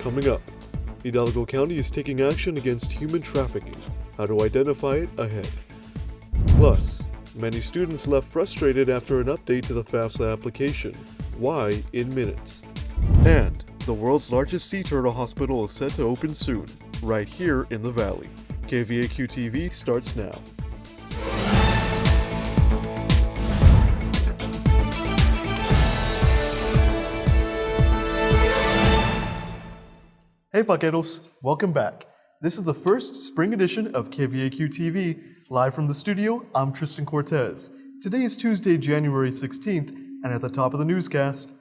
Coming up, Hidalgo County is taking action against human trafficking. How to identify it ahead. Plus, many students left frustrated after an update to the FAFSA application. Why in minutes. And the world's largest sea turtle hospital is set to open soon, right here in the valley. KVAQ-TV starts now. Hey vaqueros, welcome back. This is the first spring edition of KVAQ-TV. Live from the studio, I'm Tristan Cortez. Today is Tuesday, January 16th, and at the top of the newscast,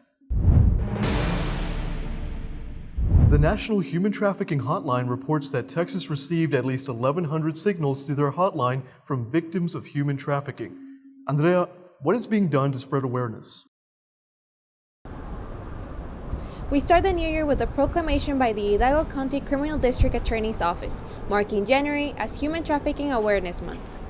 the National Human Trafficking Hotline reports that Texas received at least 1,100 signals through their hotline from victims of human trafficking. Andrea, what is being done to spread awareness? We start the new year with a proclamation by the Hidalgo County Criminal District Attorney's Office, marking January as Human Trafficking Awareness Month.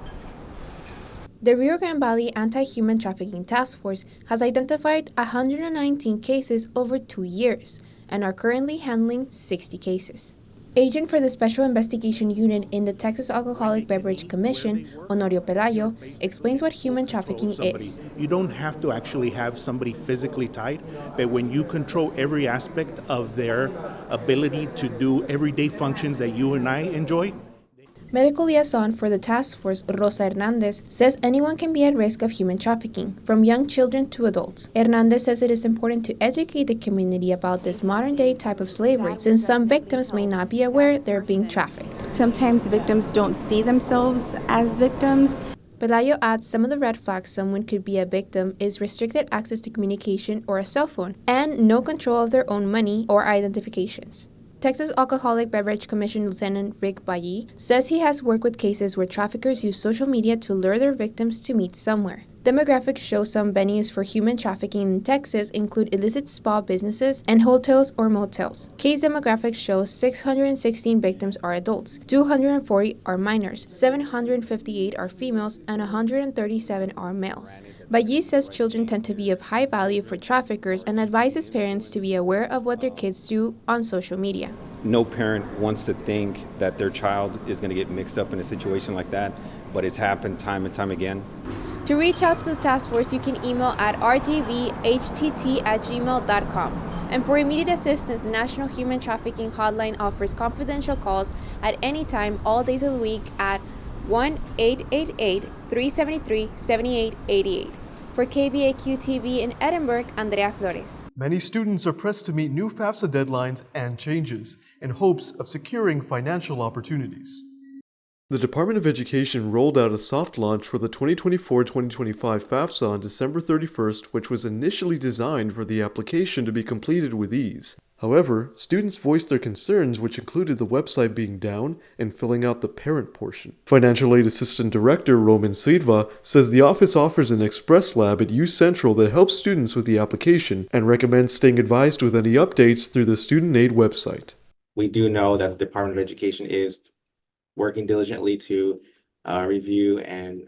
The Rio Grande Valley Anti-Human Trafficking Task Force has identified 119 cases over 2 years and are currently handling 60 cases. Agent for the Special Investigation Unit in the Texas Alcoholic Beverage Commission, Honorio Pelayo, explains what human trafficking is. You don't have to actually have somebody physically tied, but when you control every aspect of their ability to do everyday functions that you and I enjoy. Medical liaison for the task force, Rosa Hernandez, says anyone can be at risk of human trafficking, from young children to adults. Hernandez says it is important to educate the community about this modern-day type of slavery, since some victims may not be aware they're being trafficked. Sometimes victims don't see themselves as victims. Pelayo adds some of the red flags someone could be a victim is restricted access to communication or a cell phone, and no control of their own money or identifications. Texas Alcoholic Beverage Commission Lieutenant Rick Bailly says he has worked with cases where traffickers use social media to lure their victims to meet somewhere. Demographics show some venues for human trafficking in Texas include illicit spa businesses and hotels or motels. Case demographics show 616 victims are adults, 240 are minors, 758 are females, and 137 are males. Bailly says children tend to be of high value for traffickers and advises parents to be aware of what their kids do on social media. No parent wants to think that their child is going to get mixed up in a situation like that, but it's happened time and time again. To reach out to the task force, you can email at rgvhtt@gmail.com. And for immediate assistance, the National Human Trafficking Hotline offers confidential calls at any time, all days of the week at 1-888-373-7888. For KVAQ-TV in Edinburgh, Andrea Flores. Many students are pressed to meet new FAFSA deadlines and changes in hopes of securing financial opportunities. The Department of Education rolled out a soft launch for the 2024-2025 FAFSA on December 31st, which was initially designed for the application to be completed with ease. However, students voiced their concerns, which included the website being down and filling out the parent portion. Financial Aid Assistant Director Roman Silva says the office offers an express lab at U Central that helps students with the application and recommends staying advised with any updates through the Student Aid website. We do know that the Department of Education is working diligently to review and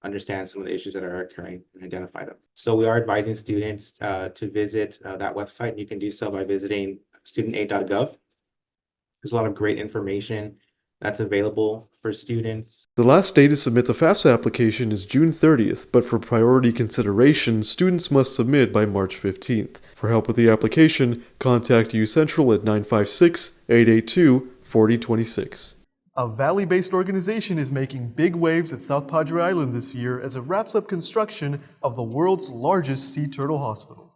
understand some of the issues that are occurring and identify them. So we are advising students to visit that website. You can do so by visiting studentaid.gov. There's a lot of great information that's available for students. The last day to submit the FAFSA application is June 30th, but for priority consideration, students must submit by March 15th. For help with the application, contact U Central at 956-882-4026. A valley-based organization is making big waves at South Padre Island this year as it wraps up construction of the world's largest sea turtle hospital.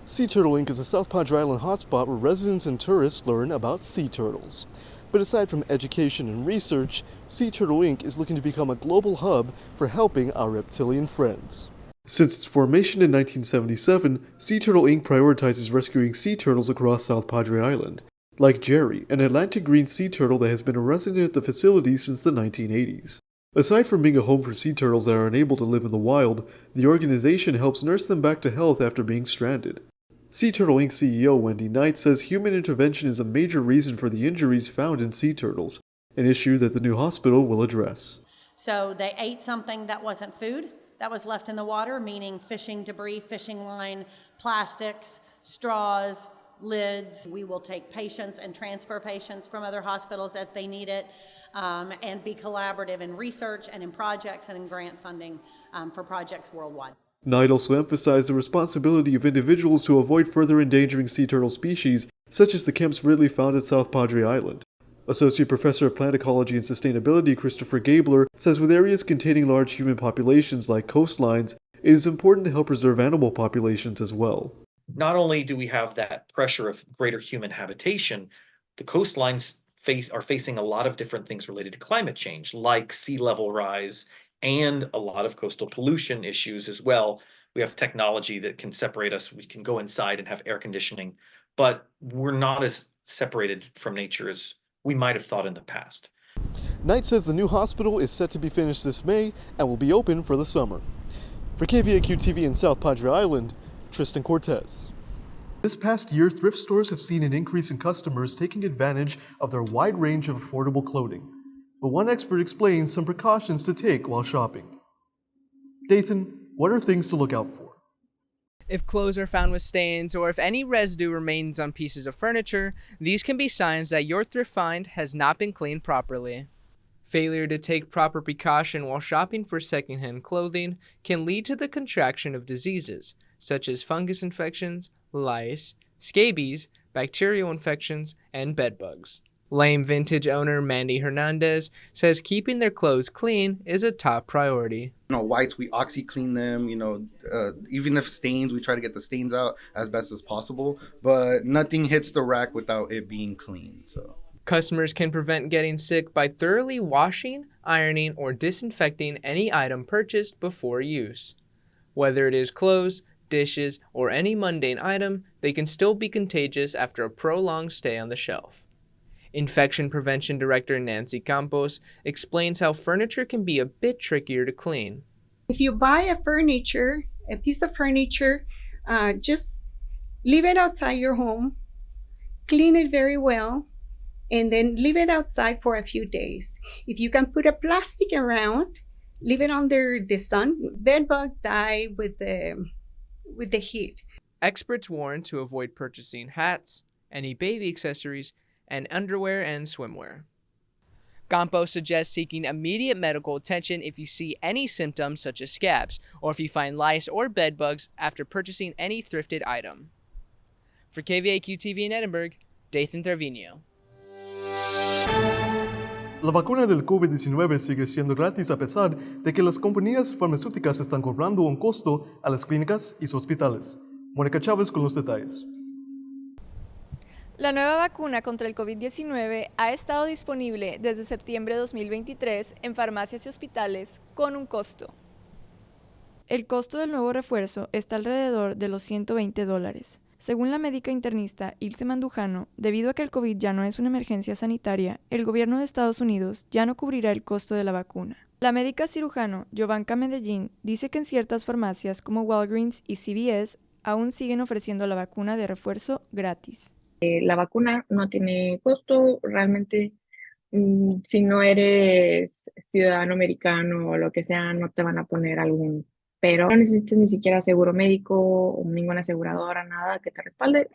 Sea Turtle Inc. is a South Padre Island hotspot where residents and tourists learn about sea turtles. But aside from education and research, Sea Turtle Inc. is looking to become a global hub for helping our reptilian friends. Since its formation in 1977, Sea Turtle Inc. prioritizes rescuing sea turtles across South Padre Island. Like Jerry, an Atlantic green sea turtle that has been a resident at the facility since the 1980s. Aside from being a home for sea turtles that are unable to live in the wild, the organization helps nurse them back to health after being stranded. Sea Turtle Inc. CEO Wendy Knight says human intervention is a major reason for the injuries found in sea turtles, an issue that the new hospital will address. So they ate something that wasn't food, that was left in the water, meaning fishing debris, fishing line, plastics, straws, lids. We will take patients and transfer patients from other hospitals as they need it, and be collaborative in research and in projects and in grant funding for projects worldwide. Knight also emphasized the responsibility of individuals to avoid further endangering sea turtle species, such as the Kemp's Ridley found at South Padre Island. Associate Professor of Plant Ecology and Sustainability Christopher Gabler says with areas containing large human populations like coastlines, it is important to help preserve animal populations as well. Not only do we have that pressure of greater human habitation, the coastlines are facing a lot of different things related to climate change, like sea level rise and a lot of coastal pollution issues as well. We have technology that can separate us. We can go inside and have air conditioning, but we're not as separated from nature as we might have thought in the past. Knight says the new hospital is set to be finished this May and will be open for the summer. For KVAQ-TV in South Padre Island, Tristan Cortez. This past year, thrift stores have seen an increase in customers taking advantage of their wide range of affordable clothing. But one expert explains some precautions to take while shopping. Dathan, what are things to look out for? If clothes are found with stains or if any residue remains on pieces of furniture, these can be signs that your thrift find has not been cleaned properly. Failure to take proper precaution while shopping for secondhand clothing can lead to the contraction of diseases such as fungus infections, lice, scabies, bacterial infections, and bedbugs. Lame Vintage owner Mandy Hernandez says keeping their clothes clean is a top priority. Whites, we OxyClean them, even if stains, we try to get the stains out as best as possible, but nothing hits the rack without it being clean. So customers can prevent getting sick by thoroughly washing, ironing, or disinfecting any item purchased before use. Whether it is clothes, dishes, or any mundane item, they can still be contagious after a prolonged stay on the shelf. Infection Prevention Director Nancy Campos explains how furniture can be a bit trickier to clean. If you buy a piece of furniture, just leave it outside your home, clean it very well, and then leave it outside for a few days. If you can put a plastic around, leave it under the sun. Bed bugs die with the heat. Experts warn to avoid purchasing hats, any baby accessories, and underwear and swimwear. Campos suggests seeking immediate medical attention if you see any symptoms such as scabs, or if you find lice or bed bugs after purchasing any thrifted item. For KVAQ-TV in Edinburgh, Dathan Trevino. La vacuna del COVID-19 sigue siendo gratis a pesar de que las compañías farmacéuticas están cobrando un costo a las clínicas y hospitales. Mónica Chávez con los detalles. La nueva vacuna contra el COVID-19 ha estado disponible desde septiembre de 2023 en farmacias y hospitales con un costo. El costo del nuevo refuerzo está alrededor de los $120. Según la médica internista Ilse Mandujano, debido a que el COVID ya no es una emergencia sanitaria, el gobierno de Estados Unidos ya no cubrirá el costo de la vacuna. La médica cirujano Jovanka Medellín dice que en ciertas farmacias como Walgreens y CVS aún siguen ofreciendo la vacuna de refuerzo gratis. La vacuna no tiene costo, realmente si no eres ciudadano americano o lo que sea, no te van a poner algún, pero no necesitas ni siquiera seguro médico o ninguna aseguradora, nada que te respalde.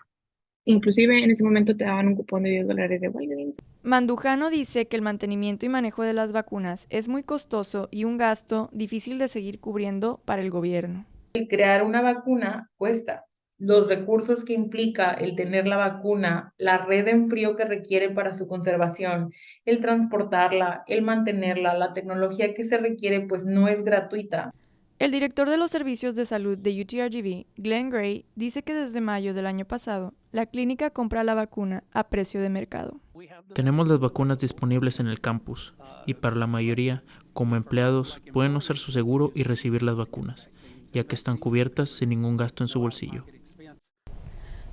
Inclusive en ese momento te daban un cupón de $10 de Walgreens. Mandujano dice que el mantenimiento y manejo de las vacunas es muy costoso y un gasto difícil de seguir cubriendo para el gobierno. Crear una vacuna cuesta. Los recursos que implica el tener la vacuna, la red en frío que requiere para su conservación, el transportarla, el mantenerla, la tecnología que se requiere, pues no es gratuita. El director de los servicios de salud de UTRGV, Glenn Gray, dice que desde mayo del año pasado, la clínica compra la vacuna a precio de mercado. Tenemos las vacunas disponibles en el campus y para la mayoría, como empleados, pueden usar su seguro y recibir las vacunas, ya que están cubiertas sin ningún gasto en su bolsillo.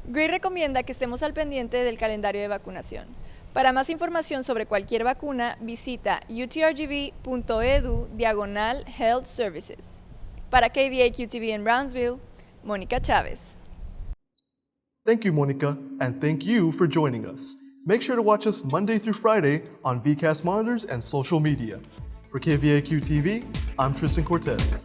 Gray recomienda que estemos al pendiente del calendario de vacunación. Para más información sobre cualquier vacuna, visita utrgv.edu/Health Services. Para KVAQ-TV en Brownsville, Mónica Chávez. Thank you, Monica, and thank you for joining us. Make sure to watch us Monday through Friday on VCast monitors and social media. For KVAQ-TV, I'm Tristan Cortez.